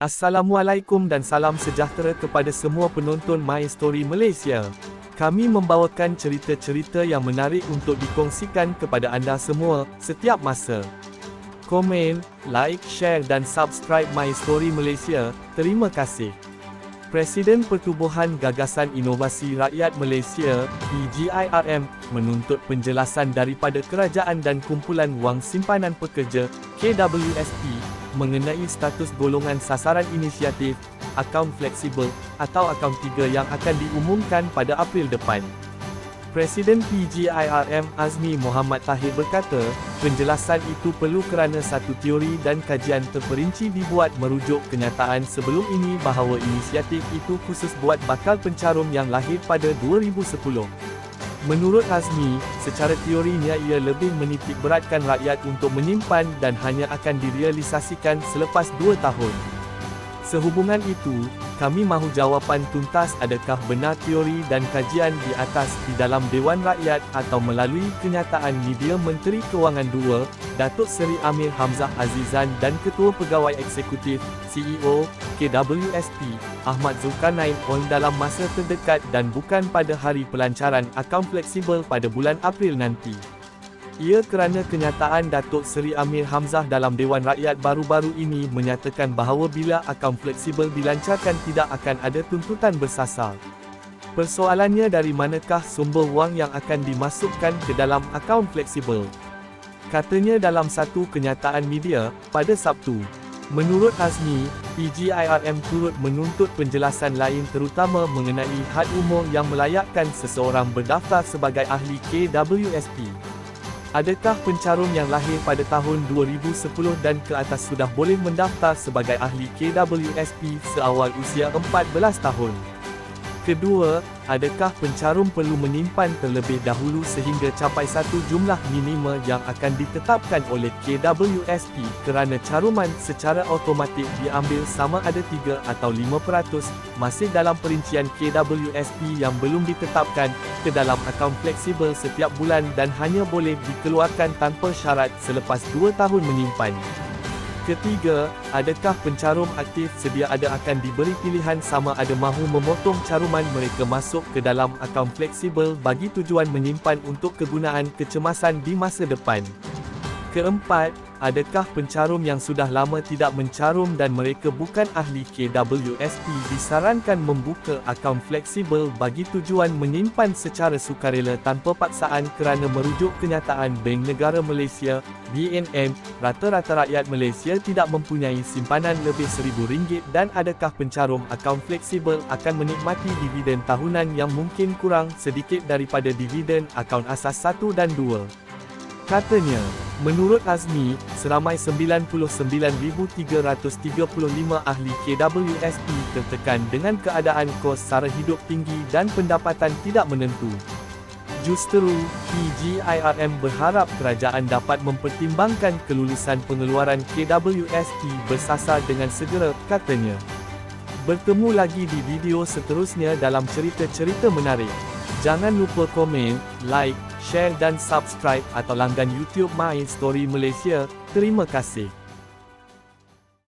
Assalamualaikum dan salam sejahtera kepada semua penonton My Story Malaysia. Kami membawakan cerita-cerita yang menarik untuk dikongsikan kepada anda semua, setiap masa. Komen, like, share dan subscribe My Story Malaysia. Terima kasih. Presiden Pertubuhan Gagasan Inovasi Rakyat Malaysia, PGIRM, menuntut penjelasan daripada Kerajaan dan Kumpulan Wang Simpanan Pekerja, KWSP, mengenai status golongan sasaran inisiatif, akaun fleksibel, atau akaun 3 yang akan diumumkan pada April depan. Presiden PGIRM Azmi Mohamad Tahir berkata, penjelasan itu perlu kerana satu teori dan kajian terperinci dibuat merujuk kenyataan sebelum ini bahawa inisiatif itu khusus buat bakal pencarum yang lahir pada 2010. Menurut Azmi, secara teorinya ia lebih menitik beratkan rakyat untuk menyimpan dan hanya akan direalisasikan selepas 2 tahun. Sehubungan itu, kami mahu jawapan tuntas adakah benar teori dan kajian di atas di dalam Dewan Rakyat atau melalui kenyataan media Menteri Kewangan II, Datuk Seri Amir Hamzah Azizan dan Ketua Pegawai Eksekutif, CEO, KWSP, Ahmad Zulkarnain dalam masa terdekat dan bukan pada hari pelancaran akaun fleksibel pada bulan April nanti. Ia kerana kenyataan Datuk Seri Amir Hamzah dalam Dewan Rakyat baru-baru ini menyatakan bahawa bila akaun fleksibel dilancarkan tidak akan ada tuntutan bersasar. Persoalannya dari manakah sumber wang yang akan dimasukkan ke dalam akaun fleksibel? Katanya dalam satu kenyataan media, pada Sabtu. Menurut Azmi, PGIRM turut menuntut penjelasan lain terutama mengenai had umur yang melayakkan seseorang berdaftar sebagai ahli KWSP. Adakah pencarum yang lahir pada tahun 2010 dan ke atas sudah boleh mendaftar sebagai ahli KWSP seawal usia 14 tahun? Kedua, adakah pencarum perlu menyimpan terlebih dahulu sehingga capai satu jumlah minima yang akan ditetapkan oleh KWSP kerana caruman secara automatik diambil sama ada 3 atau 5% masih dalam perincian KWSP yang belum ditetapkan ke dalam akaun fleksibel setiap bulan dan hanya boleh dikeluarkan tanpa syarat selepas 2 tahun menyimpan. Ketiga, adakah pencarum aktif sedia ada akan diberi pilihan sama ada mahu memotong caruman mereka masuk ke dalam akaun fleksibel bagi tujuan menyimpan untuk kegunaan kecemasan di masa depan. Keempat, adakah pencarum yang sudah lama tidak mencarum dan mereka bukan ahli KWSP disarankan membuka akaun fleksibel bagi tujuan menyimpan secara sukarela tanpa paksaan kerana merujuk kenyataan Bank Negara Malaysia, BNM, rata-rata rakyat Malaysia tidak mempunyai simpanan lebih RM1,000 dan adakah pencarum akaun fleksibel akan menikmati dividen tahunan yang mungkin kurang sedikit daripada dividen akaun asas 1 dan 2. Katanya, menurut Azmi, seramai 99,335 ahli KWSP tertekan dengan keadaan kos sara hidup tinggi dan pendapatan tidak menentu. Justeru, PGIRM berharap kerajaan dapat mempertimbangkan kelulusan pengeluaran KWSP bersasar dengan segera, katanya. Bertemu lagi di video seterusnya dalam cerita-cerita menarik. Jangan lupa komen, like, share dan subscribe atau langgan YouTube My Story Malaysia. Terima kasih.